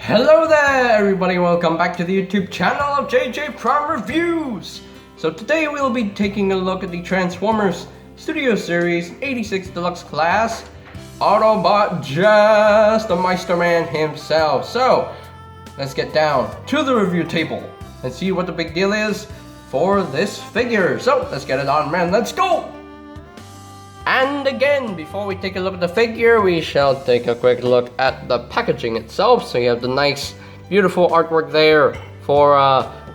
Hello there everybody, welcome back to the YouTube channel of JJ Prime Reviews. So today we'll be taking a look at the Transformers Studio Series 86 Deluxe class Autobot Jazz, the Meister Man himself. So let's get down to the review table and see what the big deal is for this figure. So let's get it on, man, let's go! And again, before we take a look at the figure, we shall take a quick look at the packaging itself. So you have the nice, beautiful artwork there for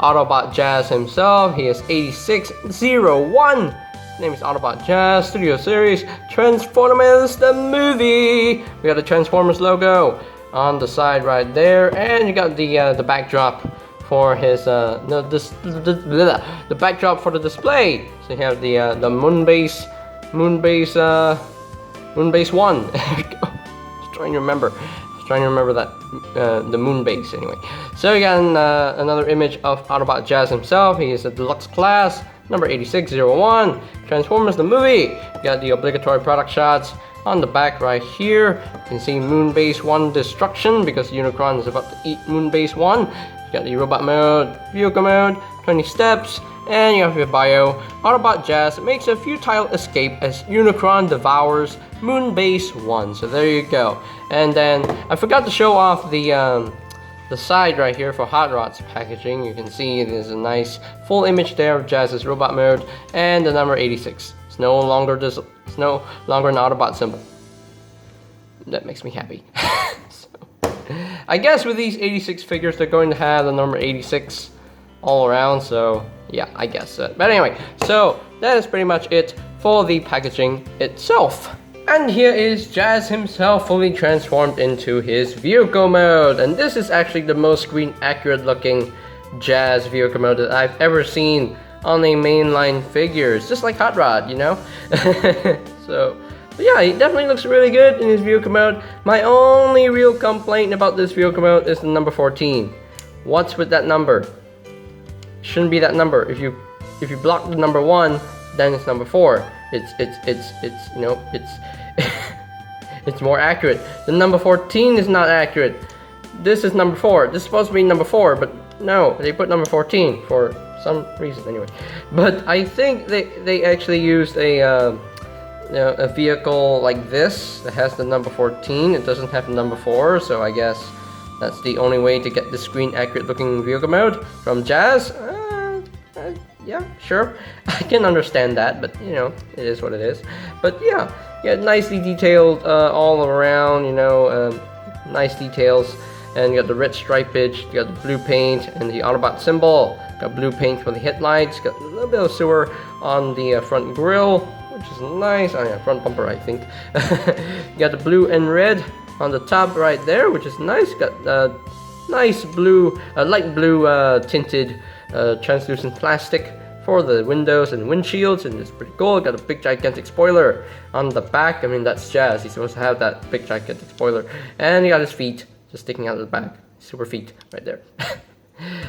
Autobot Jazz himself. He is 8601. His name is Autobot Jazz, Studio Series, Transformers the movie. We got the Transformers logo on the side right there, and you got the backdrop for his the backdrop for the display. So you have the Moonbase 1. Just trying to remember that the Moonbase anyway. So you got another image of Autobot Jazz himself. He is a deluxe class, number 8601. Transformers the movie. You got the obligatory product shots on the back right here. You can see Moonbase 1 destruction because Unicron is about to eat Moonbase 1. You got the robot mode, vehicle mode, 20 steps. And you have your bio. Autobot Jazz makes a futile escape as Unicron devours Moonbase 1. So there you go. And then I forgot to show off the side right here for Hot Rod's packaging. You can see there's a nice full image there of Jazz's robot mode and the number 86. It's no longer an Autobot symbol. That makes me happy. So, I guess with these 86 figures, they're going to have the number 86 all around, so yeah, I guess. But anyway, so that is pretty much it for the packaging itself. And here is Jazz himself fully transformed into his vehicle mode. And this is actually the most screen accurate looking Jazz vehicle mode that I've ever seen on a mainline figure. It's just like Hot Rod, you know? So, but yeah, he definitely looks really good in his vehicle mode. My only real complaint about this vehicle mode is the number 14. What's with that number? Shouldn't be that number. If you block the number 1, then it's number 4. It's you know, it's more accurate. The number 14 is not accurate. This is number 4. This is supposed to be number 4, but no, they put number 14 for some reason anyway. But I think they actually used a vehicle like this that has the number 14. It doesn't have the number 4, so I guess that's the only way to get the screen accurate looking vehicle mode from Jazz. Yeah, sure. I can understand that, but you know, it is what it is. But yeah, nicely detailed all around, you know, nice details. And you got the red stripage, you got the blue paint, and the Autobot symbol. Got blue paint for the headlights, got a little bit of silver on the front grille, which is nice. Oh yeah, front bumper, I think. You got the blue and red on the top right there, which is nice. Got nice blue, light blue tinted translucent plastic for the windows and windshields, and it's pretty cool. Got a big gigantic spoiler on the back. I mean, that's Jazz. He's supposed to have that big gigantic spoiler. And he got his feet just sticking out of the back. Super feet right there.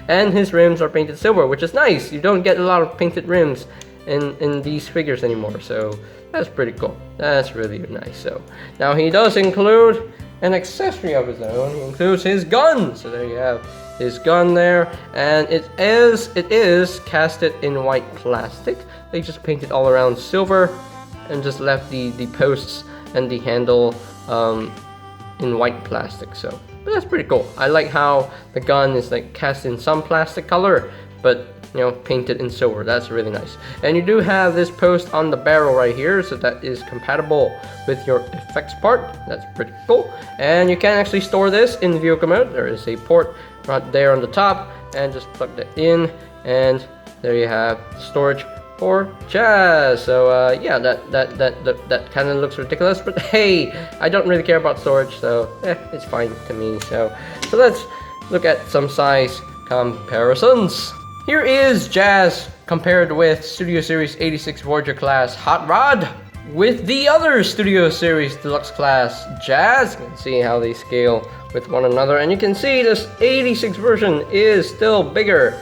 And his rims are painted silver, which is nice. You don't get a lot of painted rims in these figures anymore, so that's pretty cool. That's really nice. So now he does include an accessory of his own. He includes his gun. So there you have his gun there, and it is casted in white plastic. They just painted all around silver and just left the posts and the handle in white plastic. So, but that's pretty cool. I like how the gun is like cast in some plastic color, but you know, painted in silver. That's really nice. And you do have this post on the barrel right here, so that is compatible with your effects part. That's pretty cool. And you can actually store this in vehicle mode. There is a port right there on the top, and just plug that in, and there you have storage for Jazz. So yeah, that kind of looks ridiculous, but hey, I don't really care about storage, so it's fine to me. So let's look at some size comparisons. Here is Jazz compared with Studio Series 86 Voyager class Hot Rod with the other Studio Series Deluxe class Jazz. You can see how they scale with one another, and you can see this 86 version is still bigger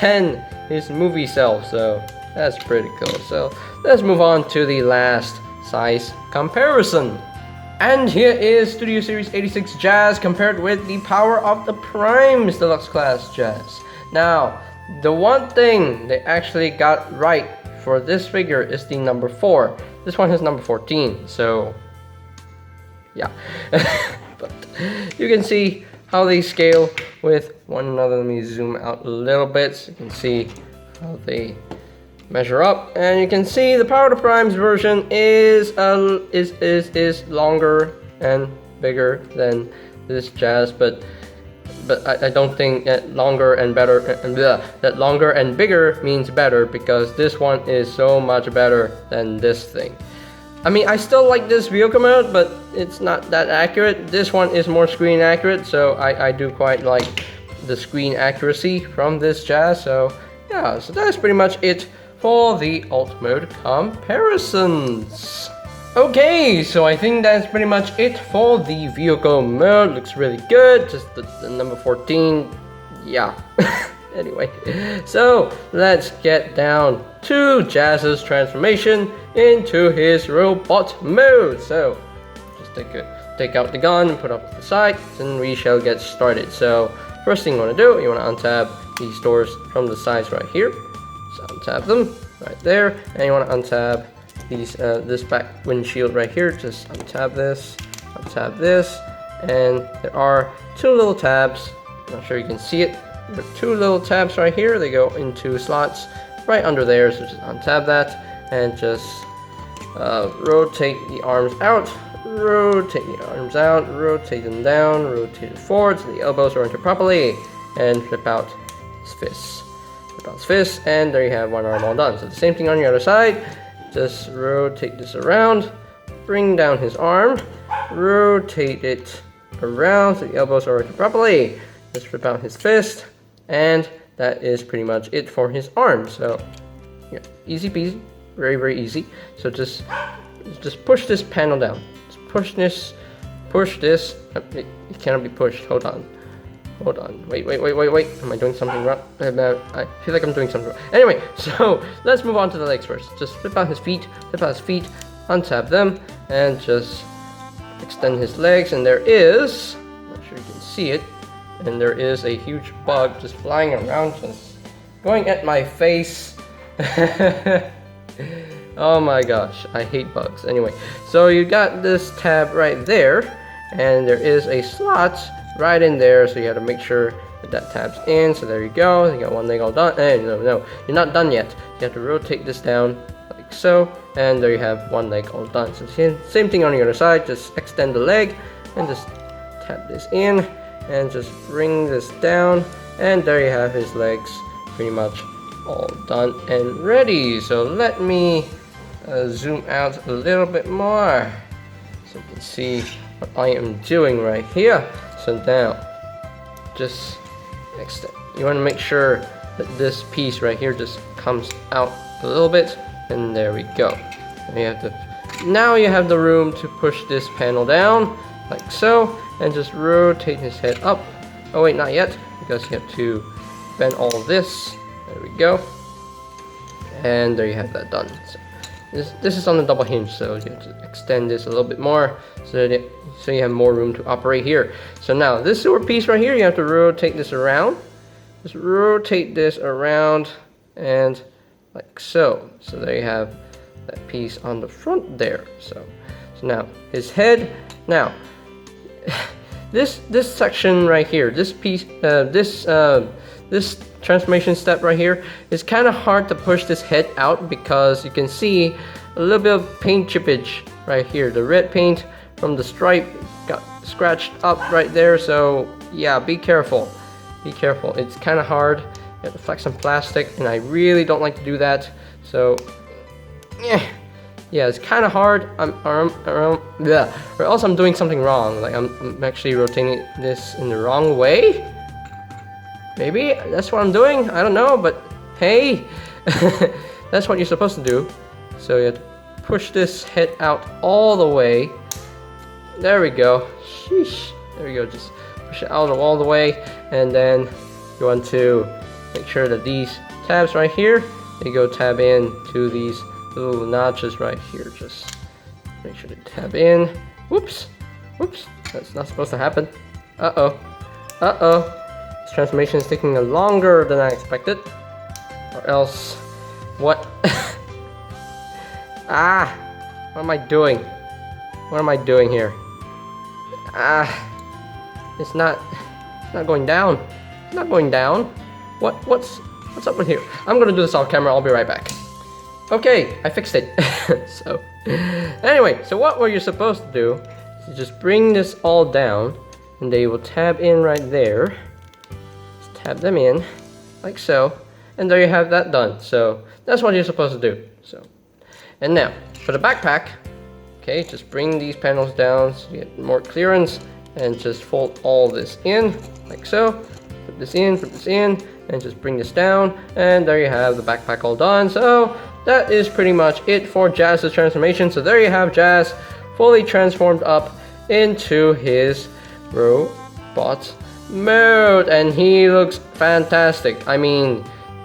than his movie self, so that's pretty cool. So let's move on to the last size comparison. And here is Studio Series 86 Jazz compared with the power of the Prime's Deluxe Class Jazz. Now, the one thing they actually got right for this figure is the number 4. This one has number 14, so yeah. But you can see how they scale with one another. Let me zoom out a little bit so you can see how they measure up, and you can see the Power to Prime's version is longer and bigger than this Jazz, but I don't think that longer and better that longer and bigger means better, because this one is so much better than this thing. I mean, I still like this vehicle mode, but it's not that accurate. This one is more screen accurate, so I do quite like the screen accuracy from this Jazz. So yeah, so that's pretty much it for the alt mode comparisons. Okay, so I think that's pretty much it for the vehicle mode. Looks really good, just the number 14, yeah. Anyway, so let's get down to Jazz's transformation into his robot mode. So just take out the gun and put up to the side, and we shall get started. So first thing you want to do, you want to untab these doors from the sides right here. So untap them right there, and you want to untap these this back windshield right here. Just untap this, and there are 2 little tabs. I'm not sure you can see it, but 2 little tabs right here. They go into slots right under there. So just untap that and just rotate the arms out, rotate them down, rotate it forward so the elbows are entered properly, and flip out his fists. And there you have one arm all done. So the same thing on the other side. Just rotate this around, bring down his arm, rotate it around so the elbows are entered properly. Just flip out his fist, and that is pretty much it for his arm. So yeah, easy peasy, very easy. So just push this panel down. Just push this. It cannot be pushed. Hold on. Wait. Am I doing something wrong? I feel like I'm doing something wrong. Anyway, so let's move on to the legs first. Just flip out his feet, untap them, and just extend his legs. And there is, I'm not sure you can see it, and there is a huge bug just flying around, just going at my face. Oh my gosh, I hate bugs. Anyway, so you got this tab right there, and there is a slot right in there, so you have to make sure that tab's in. So there you go, you got one leg all done. No, you're not done yet. You have to rotate this down like so, and there you have one leg all done. So same thing on the other side. Just extend the leg and just tap this in and just bring this down, and there you have his legs pretty much all done and ready. So let me zoom out a little bit more so you can see what I am doing right here. So now, just extend. You want to make sure that this piece right here just comes out a little bit, and there we go. Now you have the room to push this panel down, like so, and just rotate his head up. Oh wait, not yet, because you have to bend all this. There we go. And there you have that done. So this is on the double hinge, so you have to extend this a little bit more so you have more room to operate here. So now this silver piece right here, you have to rotate this around. Just rotate this around, and like so. So there you have that piece on the front there. So now his head. Now this section right here, this piece, this transformation step right here is kind of hard to push this head out, because you can see a little bit of paint chippage right here. The red paint from the stripe got scratched up right there. So yeah, be careful. It's kind of hard. You have to flex some plastic, and I really don't like to do that. So yeah, it's kind of hard. Or else I'm doing something wrong. Like I'm actually rotating this in the wrong way. Maybe that's what I'm doing. I don't know, but hey, that's what you're supposed to do. So you have to push this head out all the way. There we go. Sheesh. There we go. Just push it out all the way, and then you want to make sure that these tabs right here, they go tab in to these little notches right here. Just make sure they tab in, Whoops. Whoops. That's not supposed to happen. Uh-oh. Uh-oh. This transformation is taking longer than I expected. Or else... What? Ah! What am I doing? What am I doing here? Ah! It's not going down. It's not going down. What's up with here? I'm gonna do this off camera. I'll be right back. Okay, I fixed it. So, anyway, so what were you supposed to do is just bring this all down, and they will tab in right there. Just tab them in, like so, and there you have that done. So that's what you're supposed to do. So, and now for the backpack, okay, just bring these panels down so you get more clearance, and just fold all this in, like so. Put this in, and just bring this down, and there you have the backpack all done. So that is pretty much it for Jazz's transformation. So there you have Jazz fully transformed up into his robot mode, and he looks fantastic. I mean,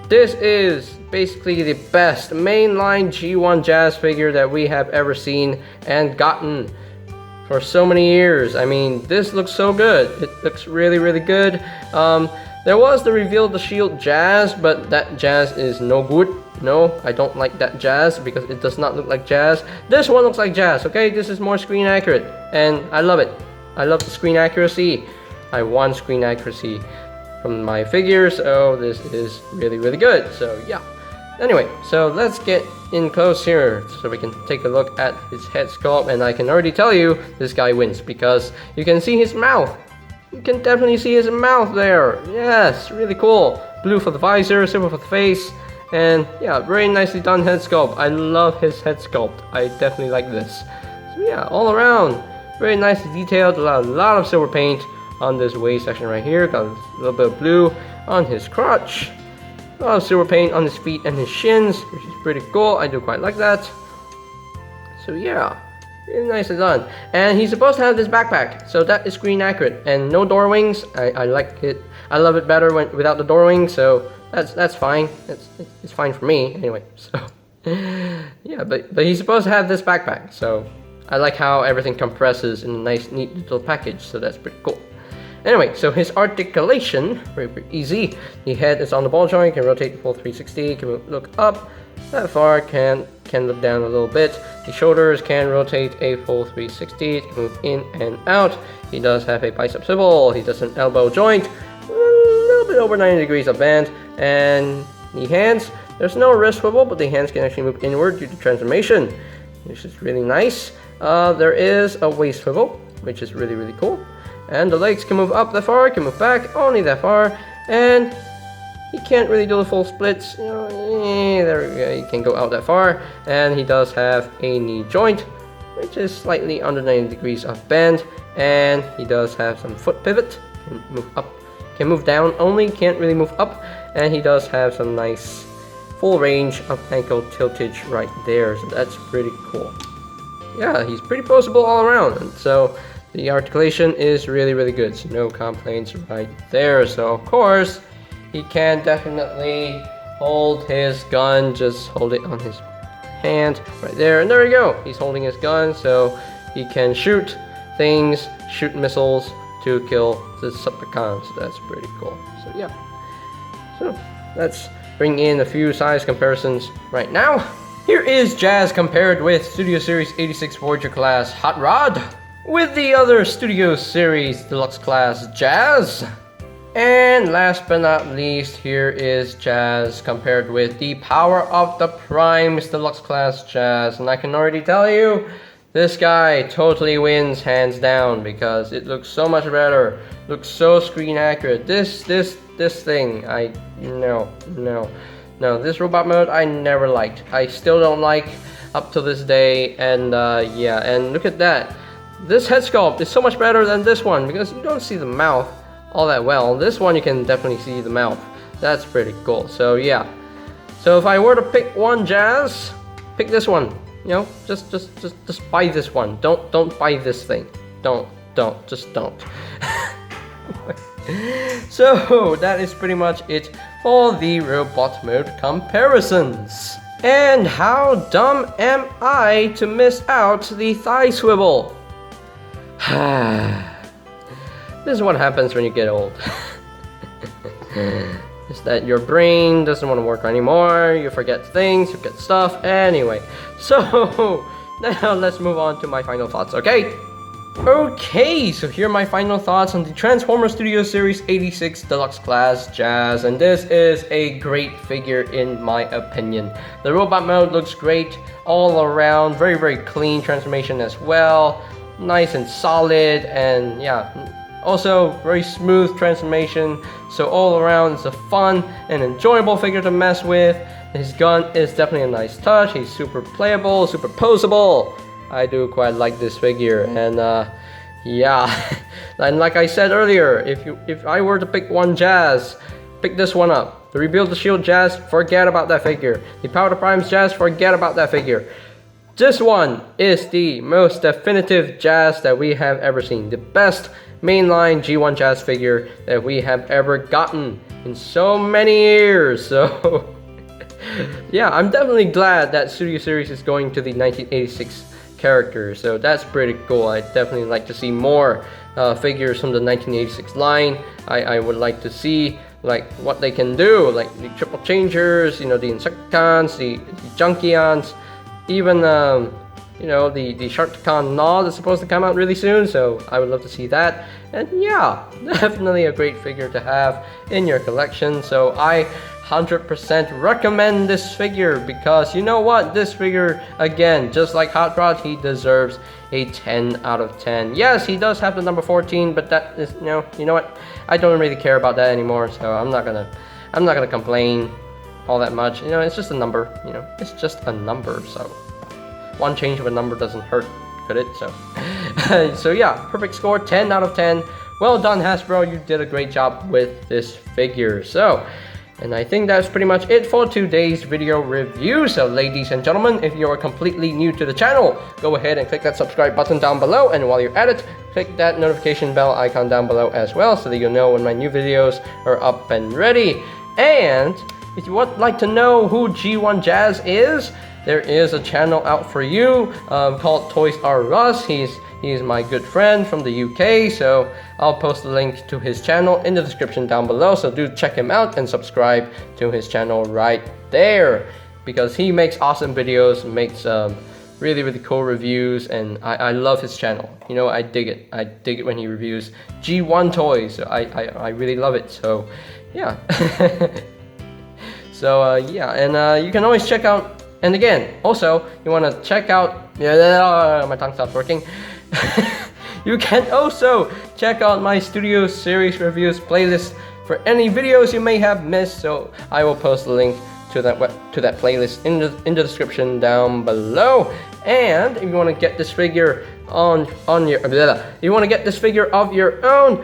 this is basically the best mainline G1 Jazz figure that we have ever seen and gotten for so many years. I mean, this looks so good. It looks really, really good. There was the reveal of the Shield Jazz, but that Jazz is no good. No, I don't like that Jazz because it does not look like Jazz. This one looks like Jazz, okay? This is more screen accurate, and I love it. I love the screen accuracy. I want screen accuracy from my figure, so this is really, really good. So yeah. Anyway, so let's get in close here so we can take a look at his head sculpt, and I can already tell you this guy wins because you can see his mouth. You can definitely see his mouth there. Yes, really cool. Blue for the visor, silver for the face, and yeah, very nicely done head sculpt. I love his head sculpt. I definitely like this. So yeah, all around, very nicely detailed. A lot of silver paint on this waist section right here. Got a little bit of blue on his crotch. A lot of silver paint on his feet and his shins, which is pretty cool. I do quite like that. So yeah, really nicely done. And he's supposed to have this backpack, so that is screen accurate and no door wings. I like it. I love it better without the door wings. So that's fine. It's fine for me anyway. So yeah, but he's supposed to have this backpack. So I like how everything compresses in a nice, neat little package. So that's pretty cool. Anyway, so his articulation, very easy. The head is on the ball joint, can rotate the full 360, can look up that far, can look down a little bit. The shoulders can rotate a full 360, can move in and out. He does have a bicep swivel, he does an elbow joint, a little bit over 90 degrees of bend, and the hands, there's no wrist swivel, but the hands can actually move inward due to transformation, which is really nice. There is a waist swivel, which is really, really cool. And the legs can move up that far, can move back only that far, and he can't really do the full splits. There we go, he can go out that far, and he does have a knee joint, which is slightly under 90 degrees of bend, and he does have some foot pivot, can move up, can move down only, can't really move up, and he does have some nice full range of ankle tiltage right there, so that's pretty cool. Yeah, he's pretty poseable all around, and so the articulation is really, really good, so no complaints right there. So of course, he can definitely hold his gun, just hold it on his hand right there, and there we go. He's holding his gun, so he can shoot things, shoot missiles to kill the Decepticons. So that's pretty cool. So yeah, so let's bring in a few size comparisons right now. Here is Jazz compared with Studio Series 86 Voyager class Hot Rod, with the other Studio Series Deluxe class Jazz. And last but not least, here is Jazz compared with the Power of the Primes Deluxe class Jazz. And I can already tell you, this guy totally wins hands down because it looks so much better. Looks so screen accurate. This thing, no, this robot mode I never liked. I still don't like up to this day. And yeah, and look at that. This head sculpt is so much better than this one because you don't see the mouth all that well. This one you can definitely see the mouth. That's pretty cool. So yeah. So if I were to pick one Jazz, pick this one. You know, just buy this one. Don't buy this thing. Just don't. So that is pretty much it for the robot mode comparisons. And how dumb am I to miss out the thigh swivel? This is what happens when you get old. Is that your brain doesn't want to work anymore, you forget things, you forget stuff. Anyway, so now let's move on to my final thoughts, okay? Okay, so here are my final thoughts on the Transformer Studio Series 86 Deluxe Class Jazz, and this is a great figure in my opinion. The robot mode looks great all around, very, very clean transformation as well, nice and solid, and yeah, also very smooth transformation. So all around it's a fun and enjoyable figure to mess with. His gun is definitely a nice touch. He's super playable, super posable. I do quite like this figure, and yeah, and like I said earlier, if I were to pick one Jazz, pick this one up. The Rebuild the Shield Jazz, forget about that figure. The Power the Primes Jazz, forget about that figure. This one is the most definitive Jazz that we have ever seen. The best mainline G1 Jazz figure that we have ever gotten in so many years. So yeah, I'm definitely glad that Studio Series is going to the 1986 characters. So that's pretty cool. I'd definitely like to see more figures from the 1986 line. I would like to see like what they can do, like the triple changers, you know, the Insecticons, the Junkions, even you know, the Sharkticon Nod is supposed to come out really soon, so I would love to see that. And yeah, definitely a great figure to have in your collection. So I 100% recommend this figure, because you know what, this figure, again, just like Hot Rod, he deserves a 10 out of 10. Yes, he does have the number 14, but that is, you know what, I don't really care about that anymore, so I'm not gonna complain all that much. You know, it's just a number, you know, it's just a number. So one change of a number doesn't hurt, could it? So so yeah, perfect score, 10 out of 10. Well done, Hasbro, you did a great job with this figure. So, and I think that's pretty much it for today's video review. So ladies and gentlemen, if you are completely new to the channel, go ahead and click that subscribe button down below, and while you're at it, click that notification bell icon down below as well, so that you'll know when my new videos are up and ready. And if you would like to know who G1 Jazz is, there is a channel out for you called Toys R Us. He's my good friend from the UK, so I'll post the link to his channel in the description down below. So do check him out and subscribe to his channel right there, because he makes awesome videos, makes really, really cool reviews, and I love his channel. You know, I dig it. I dig it when he reviews G1 toys. So I really love it. So yeah. So yeah, and you can always check out. And again, also, you want to check out, my tongue stopped working. You can also check out my Studio Series reviews playlist for any videos you may have missed. So I will post the link to that playlist in the description down below. And if you want to get this figure you want to get this figure of your own,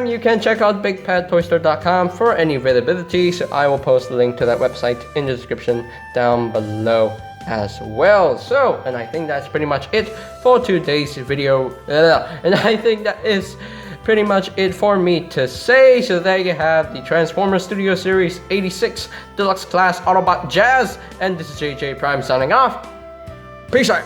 you can check out BigPadToyStore.com for any availability. So I will post the link to that website in the description down below as well. So, and I think that's pretty much it for today's video. And I think that is pretty much it for me to say. So there you have the Transformer Studio Series 86 Deluxe Class Autobot Jazz. And this is JJ Prime signing off. Peace out.